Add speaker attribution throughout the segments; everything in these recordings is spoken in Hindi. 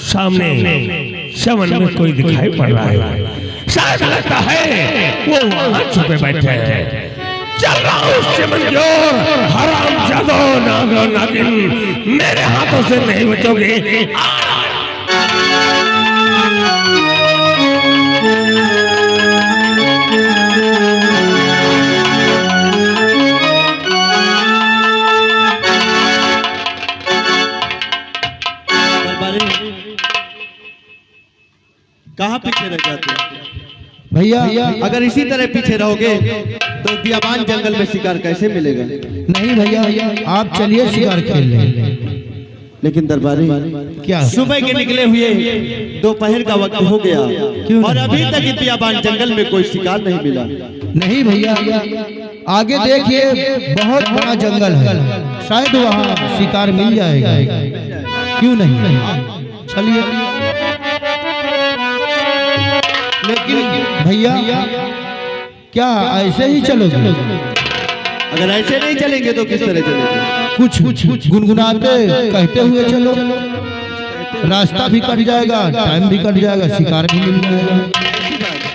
Speaker 1: सामने चमन में कोई दिखाई पड़ रहा है। शायद लगता है वो वहां छुपे बैठे हैं। चल रहा हूँ चमन की ओर। हराम जादो नागो नागिन, मेरे हाथों से नहीं बचोगे।
Speaker 2: कहाँ पीछे रह जाते भैया? अगर इसी तरह पीछे रहोगे तो बियाबान जंगल में शिकार कैसे मिलेगा?
Speaker 3: नहीं भैया, आप चलिए शिकार खेल लें।
Speaker 2: लेकिन दरबारी
Speaker 3: क्या
Speaker 2: सुबह के निकले हुए दोपहर का वक्त हो गया और अभी तक बियाबान जंगल में कोई शिकार नहीं मिला।
Speaker 3: नहीं भैया, आगे देखिए बहुत बड़ा जंगल है, शायद वहाँ शिकार मिल जाएगा। क्यों नहीं, चलिए। लेकिन भैया क्या ऐसे ही चलोगे?
Speaker 2: अगर ऐसे नहीं चलेंगे तो किस तरह चलेंगे?
Speaker 3: कुछ गुनगुनाते कहते हुए चलो, रास्ता भी कट जाएगा, टाइम भी कट जाएगा, शिकार भी मिल जाएगा।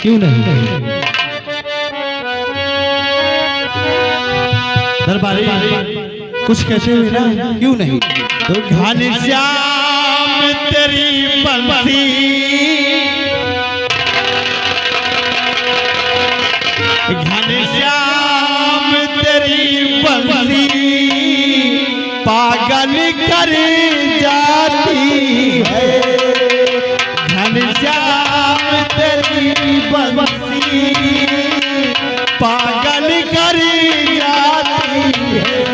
Speaker 3: क्यों नहीं?
Speaker 2: दरबारी कुछ कहते हुए ना? क्यों नहीं? तो घनश्याम तेरी बंसी, घनश्याम तेरी बंसी पागल कर जाती है। घनश्याम तेरी बंसी पागल कर जाती है।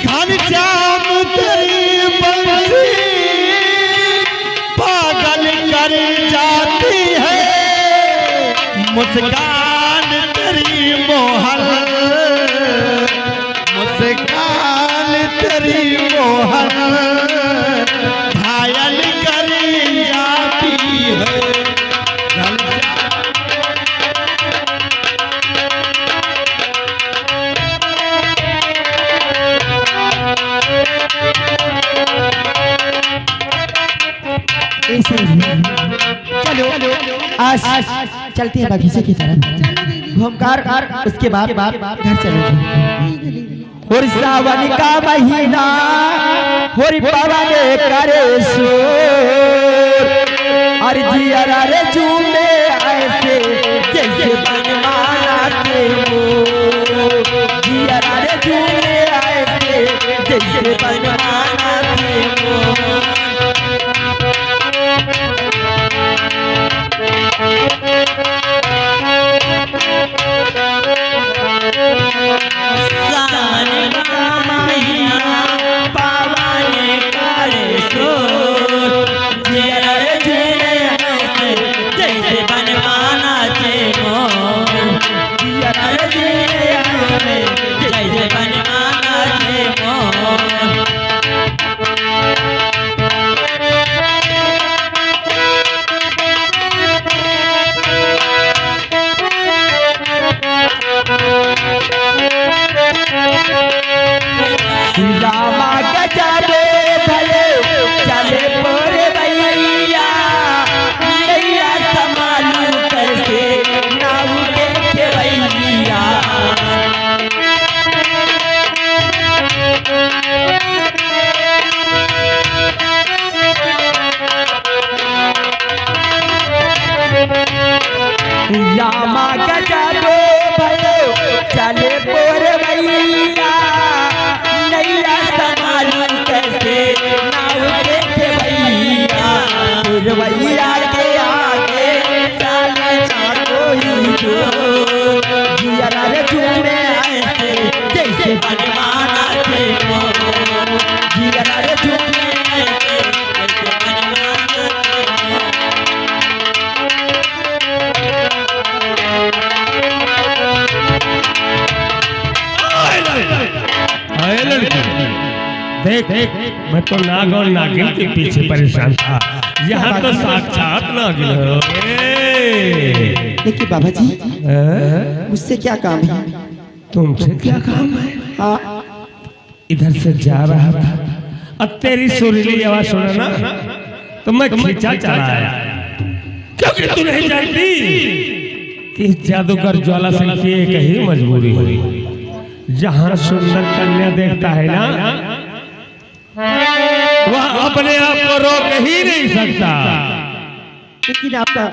Speaker 2: घनश्याम तेरी बंसी पागल कर जाती है। मुस्कान तेरी मोहर, मुस्कान तेरी मोहर घायल कर जाती है।
Speaker 4: चलो आज चलते हैं बगीचे की तरफ, घूमकर उसके बाद घर चलेंगे। और सावन का महीना होरी पवन करे शोर, और जिया रे झूमे ऐसे जैसे बनमाना के मोर। जिया रे झूमे ऐसे जैसे बनमाना के मोर। सावन का महीना पावन करे शोर, जिया रे झूमे ऐसे जैसे बनमाना के मोर। जिया रे झूमे ऐसे जैसे बनमाना के मोर। रामा गजाबे भले चले पोरे भैया, नैया संभालू कैसे नाव के खेवैया। रामा गजाबे भले चले पोरे भैया, नैया संभालू कैसे नाव के खेवैया। खेवैया के आगे चले ना कोई जो, जिया रे झूमे ऐसे जैसे बनमाना के मोर। जिया रे झूमे ऐसे जैसे बनमाना के मोर।
Speaker 1: देख मैं तो नाग और नागिन के पीछे परेशान था, यहाँ तो साक्षात नागिन हो।
Speaker 4: देखिए बाबा जी,
Speaker 1: हैं?
Speaker 4: मुझसे क्या काम है?
Speaker 1: तुमसे क्या काम है?
Speaker 4: हाँ,
Speaker 1: इधर से जा रहा था और तेरी सुरीली आवाज सुना ना तो मैं खींचा चला आया, क्योंकि तू नहीं जानती कि जादूगर ज्वाला सिंह की एक ही मजबूरी हुई, जहां सुंदर कन्या देखता है ना वह अपने आप को रोक ही नहीं सकता।
Speaker 4: लेकिन आपका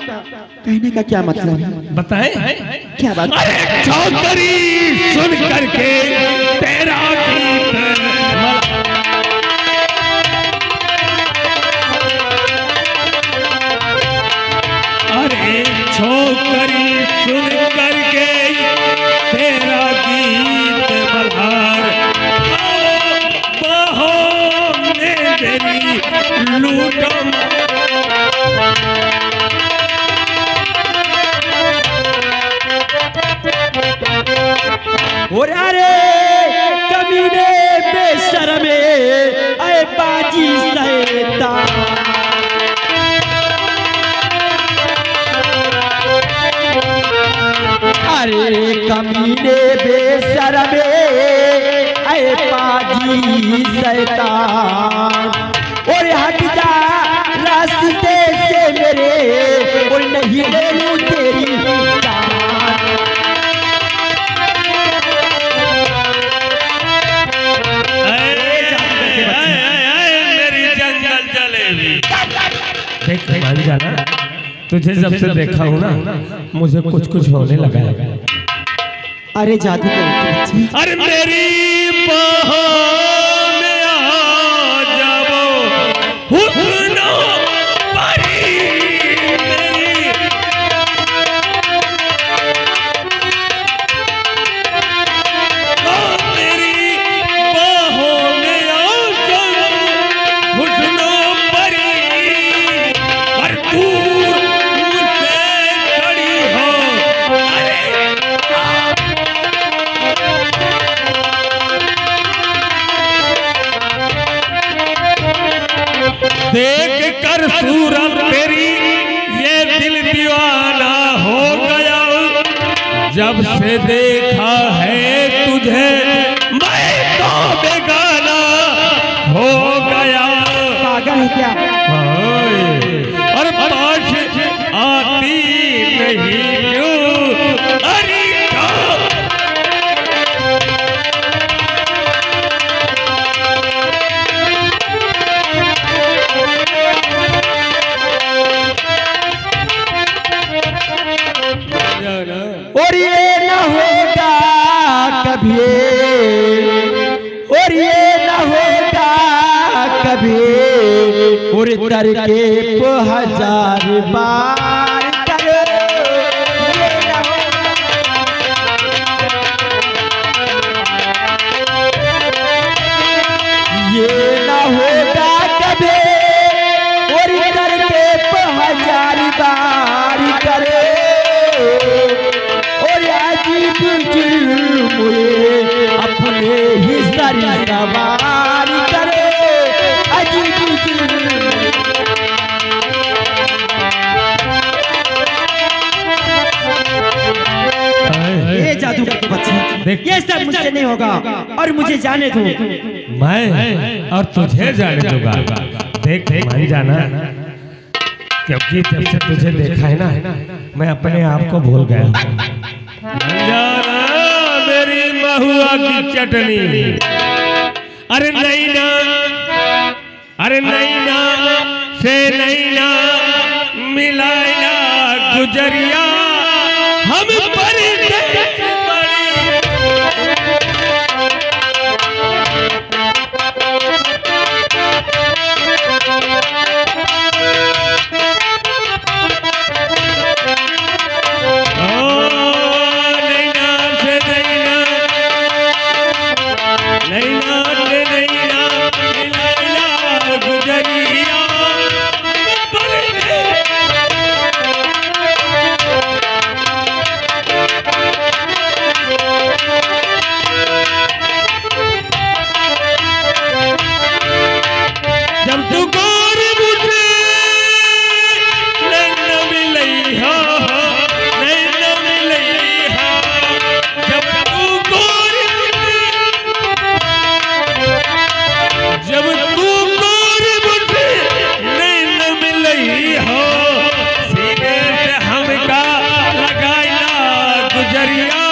Speaker 4: कहने का क्या मतलब है?
Speaker 1: बताएं?
Speaker 4: क्या बात?
Speaker 1: अरे चौधरी, सुन करके तेरा गीत अरे छोकरी सुन करके तेरा गीत मल्हार बाहों में मेरी लूटम।
Speaker 4: और अरे कमीने बेशर्मे ऐ बाजी शैतान, अरे कमीने बेशर्मे ऐ बाजी शैतान, और हट जा रास्ते से मेरे, और नहीं ले लूं तेरी जान।
Speaker 1: देख मान जाना, तुझे जब से देखा हूँ ना मुझे कुछ कुछ होने लगा है।
Speaker 4: अरे जादू के
Speaker 1: अरे मेरी बाहों में आ जाओ हुस्नो परी मेरी, मेरी बाहों में आ जाओ हुस्नो परी, और दूर मुझसे खड़ी हो। अरे देख कर सूरत तेरी ये दिल दीवाना हो गया, जब से देखा है तुझे मैं तो बेगाना हो गया।
Speaker 4: पागल है क्या?
Speaker 1: और पास आती नहीं क्यों? अरे
Speaker 4: और ये न होगा कभी, और ये न होगा कभी, और करके को हजार बार करो, ये न ये न होगा कभी, और करके को हजार बार करे, और अजीब जुल्म अपने ही सर सवार करे, अजीब जुल्म। ये जादू के बच्चे, ये सब मुझसे नहीं होगा, और मुझे जाने दो।
Speaker 1: मैं और तुझे जाने दूंगा। देख मान जाना, क्योंकि जब से तुझे देखा है ना मैं अपने आप को भूल गया। मान जाना मेरी महुआ की चटनी, अरे नैना, अरे नैना से नैना मिलाया गुजरिया, हम परदेस बड़ी। जब तू गोरी गुजरिया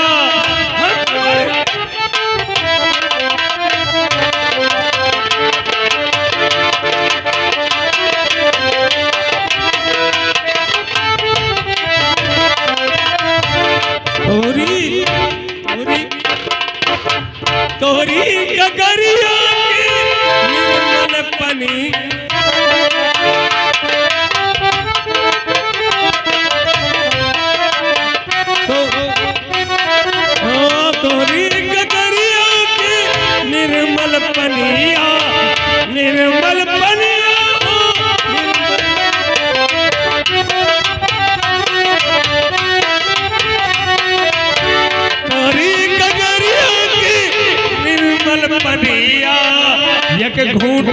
Speaker 1: तोरी गगरिया की निर्मल पनी तोरी गगरिया की निर्मल पनिया निर्मल पनिया तोरी गगरिया की निर्मल पनिया एक घूंट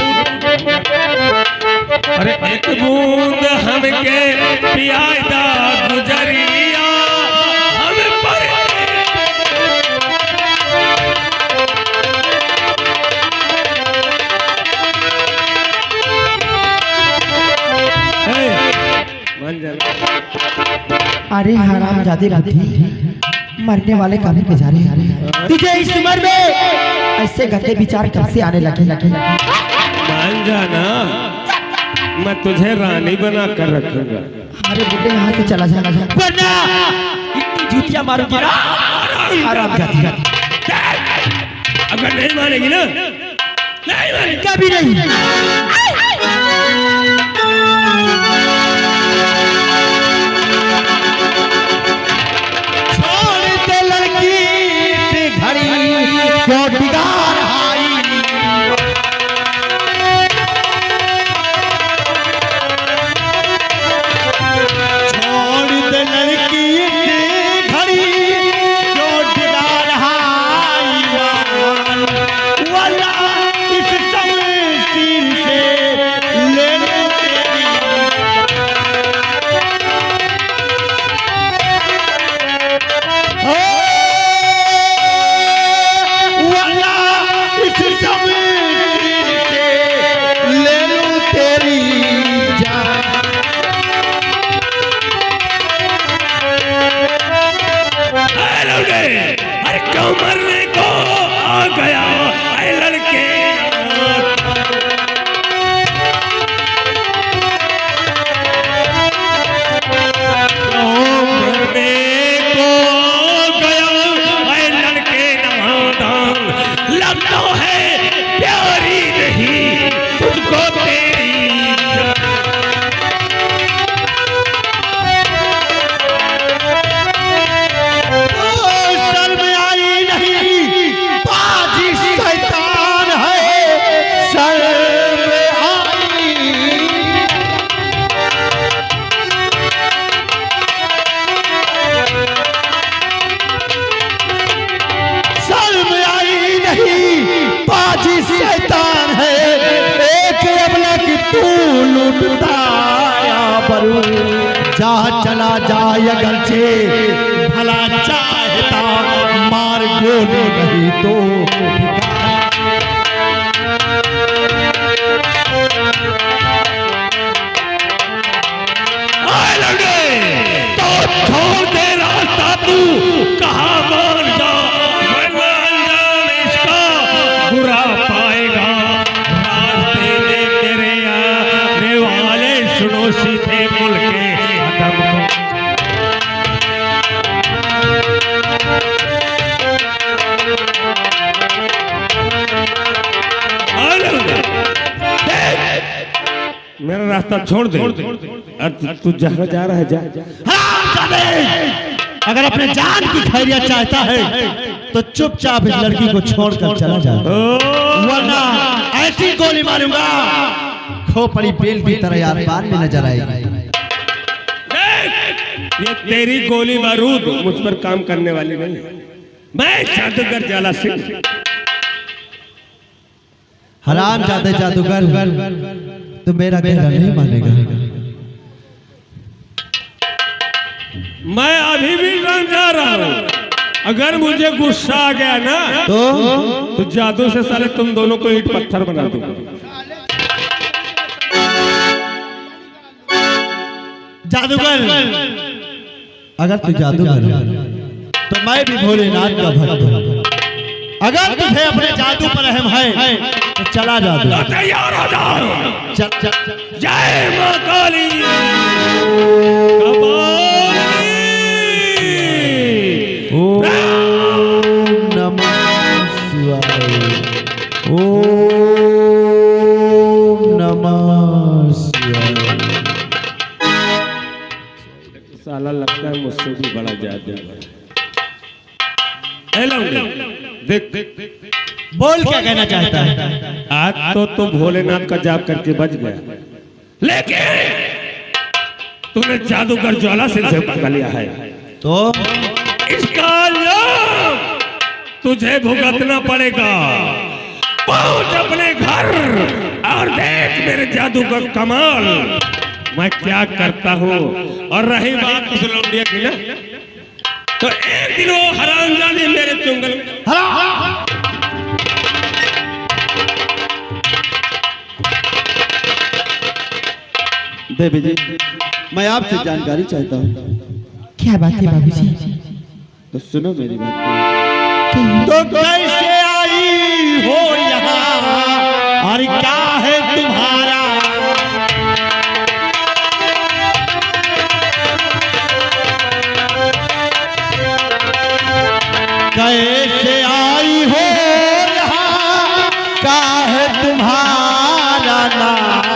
Speaker 1: अरे एक बूंद हमके पियादा गुजरिया हम पर
Speaker 4: अरे हराम जादे बुद्धि मरने वाले काफी बेचारे हैं। तुझे इस उम्र में ऐसे गंदे विचार कब से आने लगे?
Speaker 1: मान जाना मैं तुझे रानी बना कर रखूंगा।
Speaker 4: अरे बुड्ढे यहाँ से चला जाना वरना इतनी जूतियां मारूंगी ना हराम जाती।
Speaker 1: अगर नहीं मानेगी ना नहीं मानेगी
Speaker 4: कभी नहीं।
Speaker 3: क्यों बिगाड़ आई छोड़ दे लड़की की घड़ी क्यों बिगाड़ आई वाला इस शमशीर से ले लो तेरी
Speaker 1: अरे क्यों मरने को आ गया ऐ लड़के मरने को आ गया ऐ लड़के नादान लगता है प्यारी नहीं तुझको तेरी
Speaker 3: जा चला जाए अगर से भला चाहता मार गोली नहीं तो
Speaker 1: छोड़ दे रास्ता तू कहाँ मान जा वरना अंजाम इसका बुरा पाएगा। रास्ते में तेरे आने वाले सुनो सीधे मुल के अदम मेरा रास्ता छोड़ दे तू जहाँ जा रहा है जा।
Speaker 3: अगर अपने जान की खैरियत चाहता है तो चुपचाप इस लड़की को छोड़कर चला जा वरना ऐसी गोली मारूंगा खोपड़ी बेल की तरह यार बाद में नजर आएगी।
Speaker 1: ये तेरी गोली बारूद मुझ पर काम करने वाली नहीं है। मैं जादूगर जाला सिंह
Speaker 3: हराम जादे जादूगर तो मेरा कहना नहीं मानेगा।
Speaker 1: मैं अभी भी जा रहा हूँ। अगर मुझे गुस्सा आ गया ना तो जादू से साले तुम दोनों को ईंट पत्थर बना दूंगा।
Speaker 3: जादूगर अगर तू जादूगर तो मैं भी भोलेनाथ का भक्त हूँ। अगर तुझे अपने जादू पर रहम है तो चला जा दो।
Speaker 1: तो तैयार हो जाओ।
Speaker 3: चल चल
Speaker 1: जय मां काली
Speaker 3: ओम नमः शिवाय। ओम नमः शिवाय।
Speaker 1: साला लगता है मुझसे भी बड़ा जादू है। देख
Speaker 3: बोल क्या कहना चाहता है?
Speaker 1: आज तो भोलेनाथ का जाप करके बच गया, लेकिन तूने जादूगर ज्वाला सिंह से पकड़ लिया है,
Speaker 3: तो
Speaker 1: इसका अंजाम तुझे भुगतना पड़ेगा। पहुंच अपने घर और देख मेरे जादू का कमाल मैं क्या करता हूँ। और रही बात उस लौंडिया की ना, तो एक दिन वो हरामजादी मेरे चुंगल
Speaker 2: देवी जी, मैं आपसे जानकारी चाहता हूँ।
Speaker 4: क्या बात है बाबूजी?
Speaker 2: तो सुनो मेरी बात।
Speaker 3: तो कैसे आई हो यहाँ और क्या है तुम्हारा? कैसे आई हो यहाँ, क्या है तुम्हारा नाम?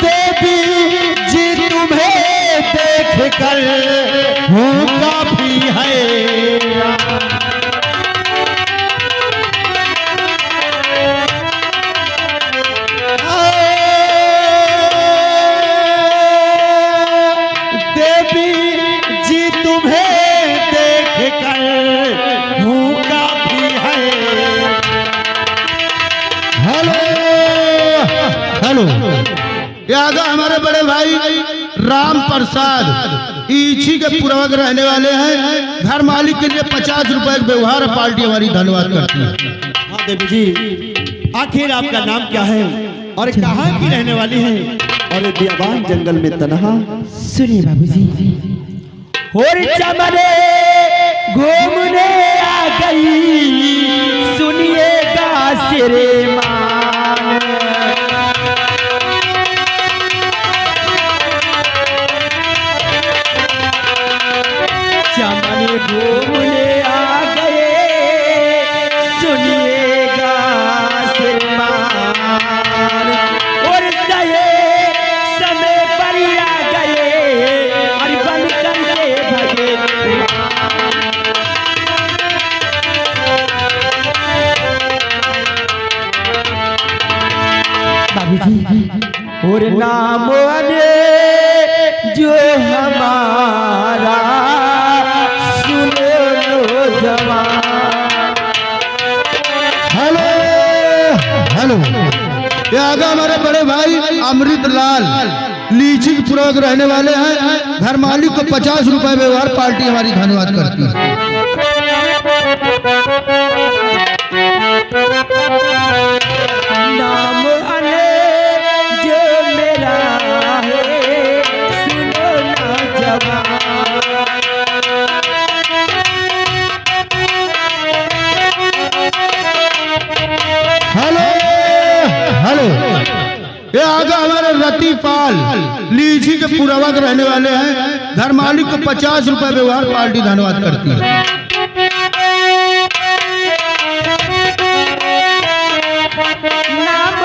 Speaker 3: देवी जी तुम्हें देख कर हूँ काफी है। देवी जी तुम्हें देख कर हूँ काफी है।
Speaker 5: हेलो हेलो, याद है हमारे बड़े भाई राम प्रसाद ईची के पूर्वक रहने वाले हैं। घर मालिक के लिए 50 रुपए का व्यवहार पार्टी हमारी धन्यवाद करती है।
Speaker 3: हाँ देवी जी, आखिर आपका नाम क्या है और कहाँ की रहने वाली है?
Speaker 2: और ये बियाबान जंगल में तनहा
Speaker 4: सुनिए बाबूजी, और चमरे घूमने आ गई, सुनिएगा सिरे मान। चमरे घूमने आ गए, सुनिएगा सिरे मान। और गए समय पर ही आ गए और बन करके भगे। बाबूजी, और नाम जो हमारा सुनो लो जवान।
Speaker 5: हेलो हेलो, याद है हमारे बड़े भाई अमृत लाल लीची के पूर्वक रहने वाले हैं। घर मालिक को 50 रुपए व्यवहार पार्टी हमारी धन्यवाद करती है।
Speaker 4: नाम जो मेरा है सुनो ना जवान।
Speaker 5: हेलो हेलो, ये आगे हमारे रतिपाल लीची के पूर्वक रहने वाले हैं। घर मालिक को 50 रुपए व्यवहार पार्टी धन्यवाद करती है।
Speaker 4: नाम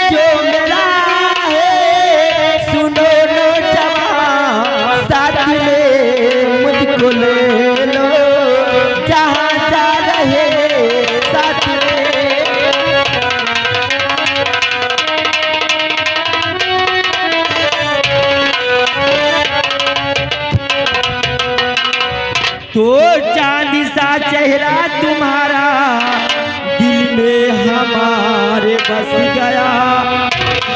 Speaker 4: जो मेरा है सुनो लो जवान। साथ में मुझको ले लो जहाँ जा रहे साथ में। तो चांद सा चेहरा तुम्हारा दिल में हमारे बस गया।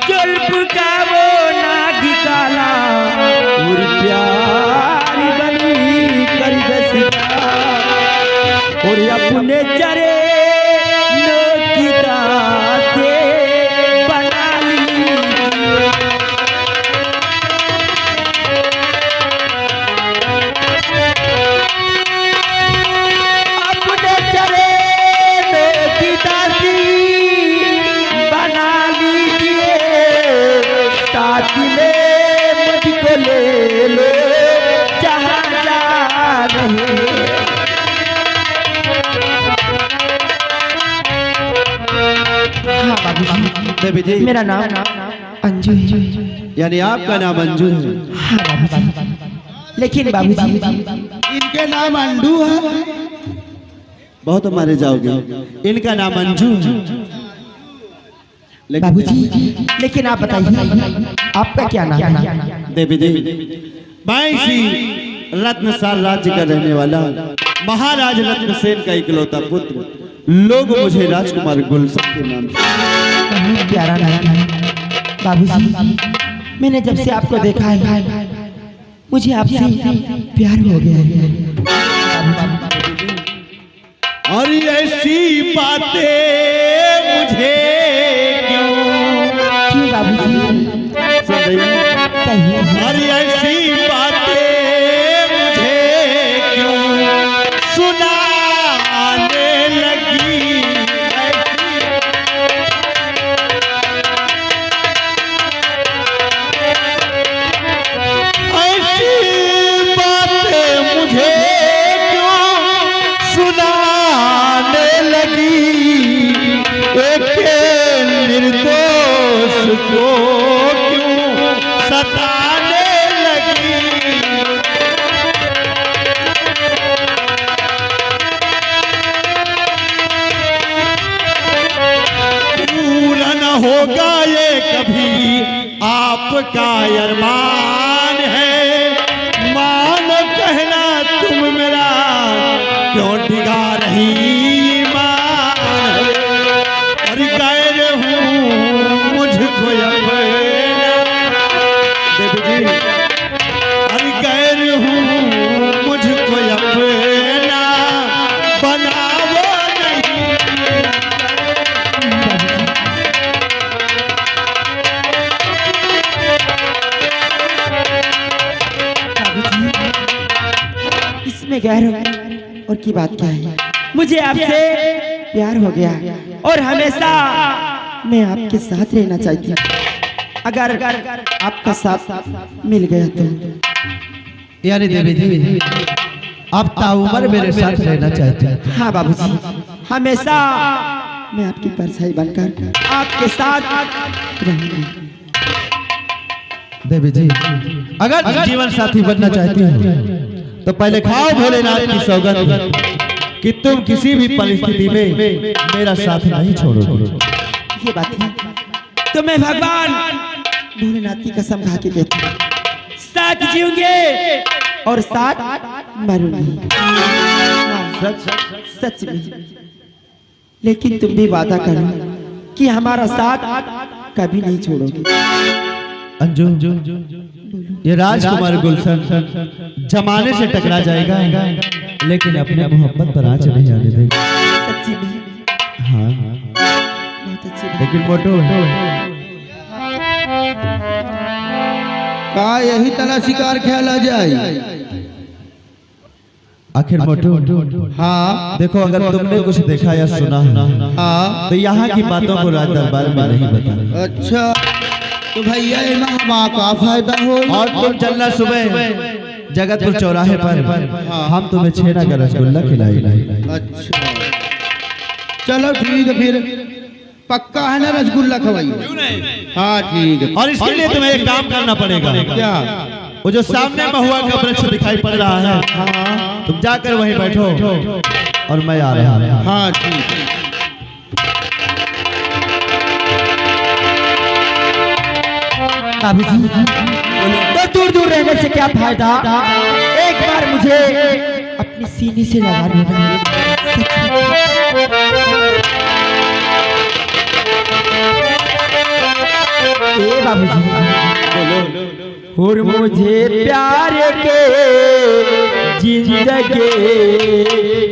Speaker 4: जुल्फ का वो नाग काला और प्यार बनी कर बस गया। और अपने चरे नोकिता से बना ली।
Speaker 2: देवी जी
Speaker 4: मेरा नाम अंजू है।
Speaker 2: यानी आपका नाम अंजू है।
Speaker 4: हाँ बाबूजी, लेकिन बाबूजी
Speaker 5: इनके नाम अंडू है।
Speaker 2: बहुत मारे जाओगे। इनका नाम अंजू है। लेकिन
Speaker 4: बाबूजी, लेकिन आप बताइए आपका क्या नाम है?
Speaker 2: देवी जी मैं इसी रत्नसाल राज्य का रहने वाला महाराज रत्नसेन का इकलौता पुत्र। लोग मुझे राजकुमार गुलशन के नाम से।
Speaker 4: बहुत प्यारा नाम है बाबूजी। मैंने जब से आपको देखा है मुझे आपसे प्यार हो गया है।
Speaker 2: और ऐसी बातें मुझे
Speaker 4: क्यों बाबूजी?
Speaker 2: सुन रही हैं?
Speaker 4: कहिए।
Speaker 2: और ऐसी बातें मुझे क्यों सुनाने लगी। ऐसी बातें मुझे क्यों सुनाने लगी। एक निर्दोष को क्यों सताने लगी। पूरा न होगा ये कभी आपका अरमान है। मानो कहना तुम मेरा क्यों डिगा रही ईमान है। और गैर हूँ मुझको अपना। देवी जी और गैर हूँ मुझको अपना बनाओ नहीं।
Speaker 4: इसमें गैर और की बात क्या है? मुझे आपसे प्यार हो गया और हमेशा मैं आपके साथ रहना चाहती हूँ। अगर आपका साथ मिल गया तो।
Speaker 3: यानी देवी जी आप ताउम्र मेरे साथ रहना चाहते हैं।
Speaker 4: हाँ बाबूजी, हमेशा मैं आपकी परछाई बनकर आपके साथ रहूंगी।
Speaker 3: देवी जी अगर जीवन साथी बनना चाहती हो तो पहले खाओ भोलेनाथ की सौगंध कि तुम किसी भी परिस्थिति में मेरा साथ नहीं छोड़ोगे।
Speaker 4: ये बात है तो मैं भगवान भोलेनाथ की कसम खा के कहती हूँ, साथ जीऊंगे और साथ मरूंगी। सच में। लेकिन तुम भी वादा करो कि हमारा साथ कभी नहीं छोड़ोगे।
Speaker 3: अंजू ये राजकुमार गुलशन जमाने से टकरा जाएगा लेकिन अपने मोहब्बत पर आंच नहीं आने देगा।
Speaker 4: सच्ची में
Speaker 3: हाँ
Speaker 4: बहुत अच्छी बात।
Speaker 3: लेकिन मोटो
Speaker 5: का यही तरह शिकार खेला जाए।
Speaker 3: आखिर मोटो
Speaker 5: हाँ
Speaker 3: देखो अगर तुमने कुछ देखा या सुना
Speaker 5: हाँ
Speaker 3: तो यहाँ की बातों को राज दरबार में नहीं बताना।
Speaker 5: अच्छा तो भैया इमा हमा का फायदा हो।
Speaker 3: और तुम चलना सुबह जगतपुर चौराहे पर हम तुम्हें छेना का रसगुल्ला खिलाएंगे।
Speaker 5: अच्छा चलो ठीक है फिर पक्का है ना रसगुल्ला खवाई। हाँ ठीक है।
Speaker 3: और इसके लिए तुम्हें एक काम करना पड़ेगा।
Speaker 5: क्या?
Speaker 3: वो जो सामने महुआ का वृक्ष दिखाई पड़ रहा है
Speaker 5: हाँ
Speaker 3: तुम जाकर वहीं बैठो और मैं आ रहा हूँ।
Speaker 5: हाँ ठीक है।
Speaker 4: बाबूजी तो दूर दूर रहने से क्या फायदा? एक बार मुझे अपनी सीने से लगा लेना। ए बाबूजी और मुझे प्यार के जिंदगी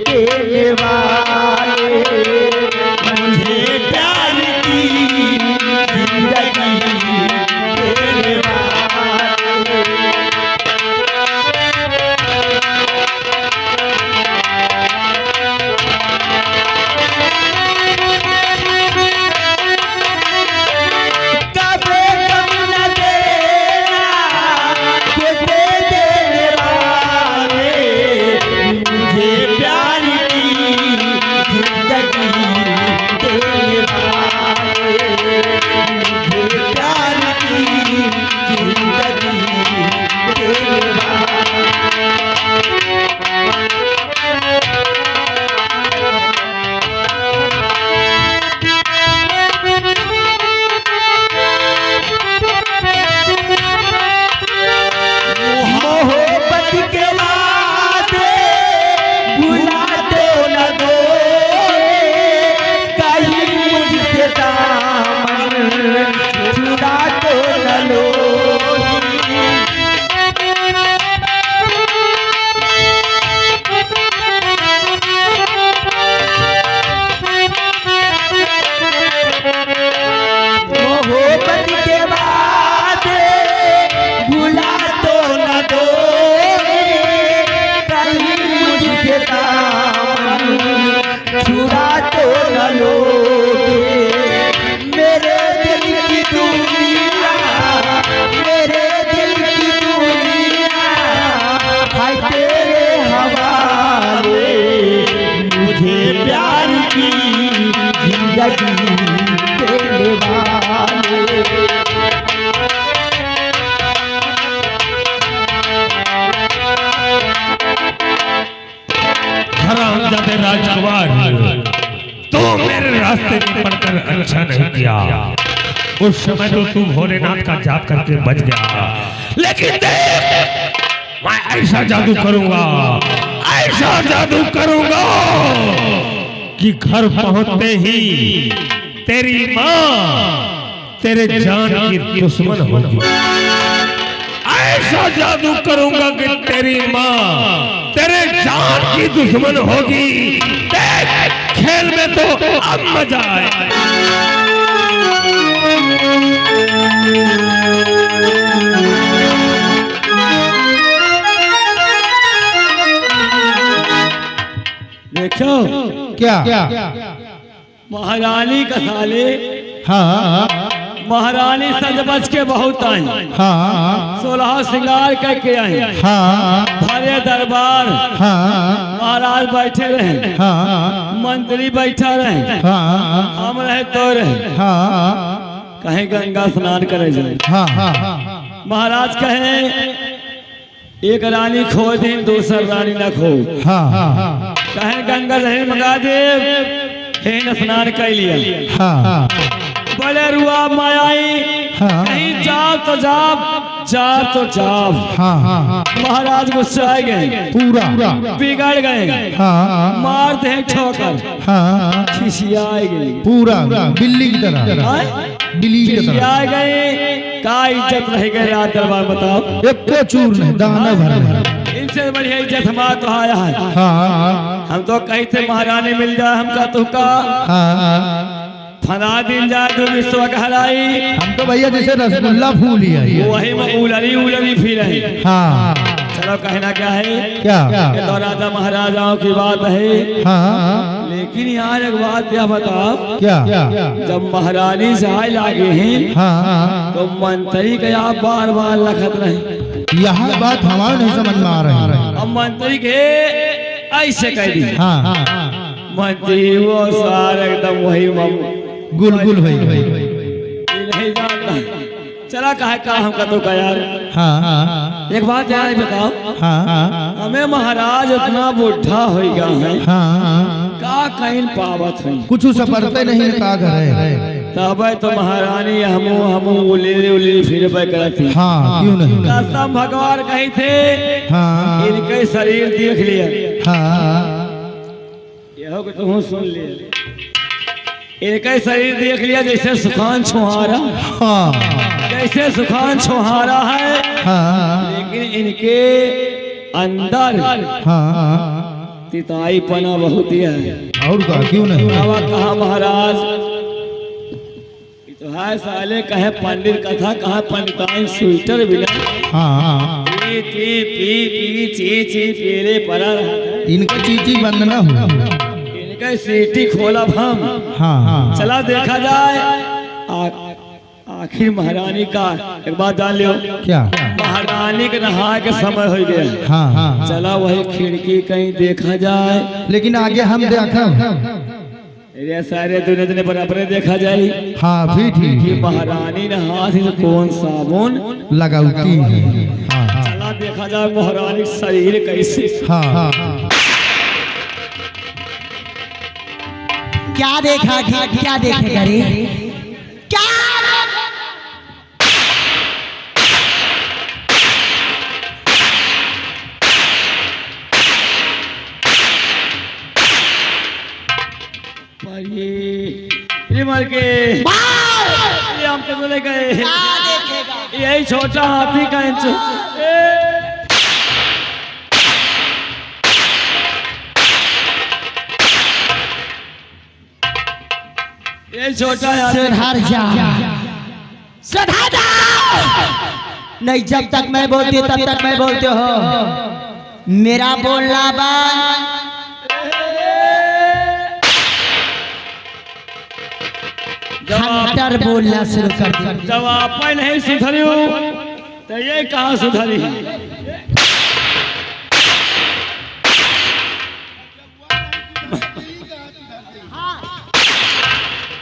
Speaker 4: के वाले मुझे प्यार की जिंदगी के वाले। कभी कम न देना के दे देने वाले मुझे प्यार की हाय तेरे हवाले, मुझे प्यार की जिंदगी देने वाले।
Speaker 1: हरामजादे राजकुमार, तो मेरे रास्ते में पड़कर अच्छा नहीं किया। उस समय तो तू भोलेनाथ का जाप करके बच गया, लेकिन देख मैं ऐसा जादू करूंगा, ऐसा जादू करूंगा कि घर पहुंचते ही तेरी माँ तेरे जान की दुश्मन होगी। ऐसा जादू करूंगा कि तेरी माँ तेरे जान की दुश्मन होगी। देख खेल में तो अब मजा आए।
Speaker 4: देखो
Speaker 3: क्या?
Speaker 4: महारानी का साले,
Speaker 3: हाँ
Speaker 4: महारानी सज बज के बहुत आई,
Speaker 3: हाँ
Speaker 4: 16 श्रृंगार करके आई,
Speaker 3: हाँ
Speaker 4: भरे दरबार,
Speaker 3: हाँ
Speaker 4: महाराज बैठे रहे,
Speaker 3: हाँ
Speaker 4: मंत्री बैठा रहे,
Speaker 3: हाँ
Speaker 4: हम रहे तो रहे,
Speaker 3: हाँ
Speaker 4: कहीं गंगा स्नान करे जाए।
Speaker 3: हाँ
Speaker 4: महाराज कहे एक रानी खो दिन दूसर रानी न खो,
Speaker 3: हाँ
Speaker 4: कहे गंगा रहे मंगा देव हे स्नान कर लिया।
Speaker 3: हाँ
Speaker 4: बड़े रुआ मायाई,
Speaker 3: हाँ।
Speaker 4: कहीं जाओ तो जाओ, जाओ तो जाओ।
Speaker 3: हाँ
Speaker 4: महाराज गुस्सा आ गए,
Speaker 3: पूरा
Speaker 4: बिगड़ गए,
Speaker 3: हाँ
Speaker 4: मार दे ठोकर,
Speaker 3: हाँ
Speaker 4: खिसिया गई,
Speaker 3: पूरा बिल्ली की तरह, बिल्ली की तरह
Speaker 4: खिसिया गए। का इज्जत रह गए रात दरबार बताओ,
Speaker 3: एक को चूर नहीं, दाना भर।
Speaker 4: इनसे बढ़िया इज्जत हमारा तो आया है।
Speaker 3: हाँ
Speaker 4: हम तो कहीं से महारानी मिल जाए हमका तुका,
Speaker 3: हाँ
Speaker 4: फना दिन जाए तो विश्व कहलाई,
Speaker 3: हम तो भैया जैसे रसगुल्ला फूल ही है।
Speaker 4: वही में उलरी उलरी फिर है।
Speaker 3: हाँ
Speaker 4: चलो कहना क्या है,
Speaker 3: क्या?
Speaker 4: ये तो राजा महाराजाओं की बात है।
Speaker 3: हाँ
Speaker 4: लेकिन यार एक बात क्या बताओ,
Speaker 3: क्या?
Speaker 4: जब महारानी जाए लागे हैं
Speaker 3: हाँ
Speaker 4: तो मंत्री के आप बार बार लखत रहे,
Speaker 3: यह बात हमारे नहीं समझ में आ रही है।
Speaker 4: अब मंत्री के ऐसे कह दी,
Speaker 3: हाँ
Speaker 4: मंत्री वो सारे एकदम वही
Speaker 3: गुलगुल भाई।
Speaker 4: नहीं जानता। चला कहा का हमका तो कहा यार।
Speaker 3: हाँ
Speaker 4: एक बात यार बताओ,
Speaker 3: हाँ
Speaker 4: हमें महाराज इतना बुढ़ा हो गया है,
Speaker 3: हाँ
Speaker 4: का कहीं पावत है,
Speaker 3: कुछ सपरते नहीं का करे।
Speaker 4: तब तो महारानी हम उलेरी उलेरी फिर पे करती।
Speaker 3: हाँ क्यों नहीं?
Speaker 4: कसम भगवान कही थे,
Speaker 3: हाँ
Speaker 4: इनके शरीर देख लिया,
Speaker 3: हाँ
Speaker 4: यह को तुम सुन लिया, इनका शरीर देख लिया जैसे सुखान छुहारा,
Speaker 3: हाँ
Speaker 4: जैसे सुखान छुहारा है,
Speaker 3: हाँ
Speaker 4: लेकिन इनके अंदर
Speaker 3: हाँ
Speaker 4: तिताई पना बहुत ही है।
Speaker 3: और का क्यों नहीं?
Speaker 4: बाबा कहा महाराज, ये तो है साले कहे पंडित कथा, कहा पंडिताइन स्वेटर भी नहीं,
Speaker 3: हाँ
Speaker 4: पी पी पी पी ची ची पीले पड़ा रहा,
Speaker 3: इनका चीची बंद ना हो।
Speaker 4: इनका सीटी खोला भम।
Speaker 3: हाँ
Speaker 4: चला देखा जाए, आखिर महारानी का एक बात जान लियो,
Speaker 3: क्या?
Speaker 4: महारानी के नहा के समय हो गया।
Speaker 3: हाँ
Speaker 4: चला वही खिड़की कहीं देखा जाए,
Speaker 3: लेकिन आगे हम देखा।
Speaker 4: ये सारे दुनिया बराबर देखा जाए।
Speaker 3: हाँ भी
Speaker 4: कि
Speaker 3: ठीक
Speaker 4: महारानी ने हाथ से कौन साबुन
Speaker 3: लगाती है। हाँ
Speaker 4: चला देखा जाए महारानी शरीर कैसे।
Speaker 3: हाँ
Speaker 6: क्या देखा, क्या देखेगा रे, क्या?
Speaker 4: ये मर के ये हम तो ले गए, यही छोटा हाथी का इंच। ये छोटा
Speaker 6: सुधर जा, सुधर जा। नहीं, जब तक मैं बोलती तब तक मैं बोलते हो, मेरा बोलना बंद। हंटर बोलना शुरू कर दे।
Speaker 4: जब आप नहीं सुधरी तो ये कहाँ सुधरी?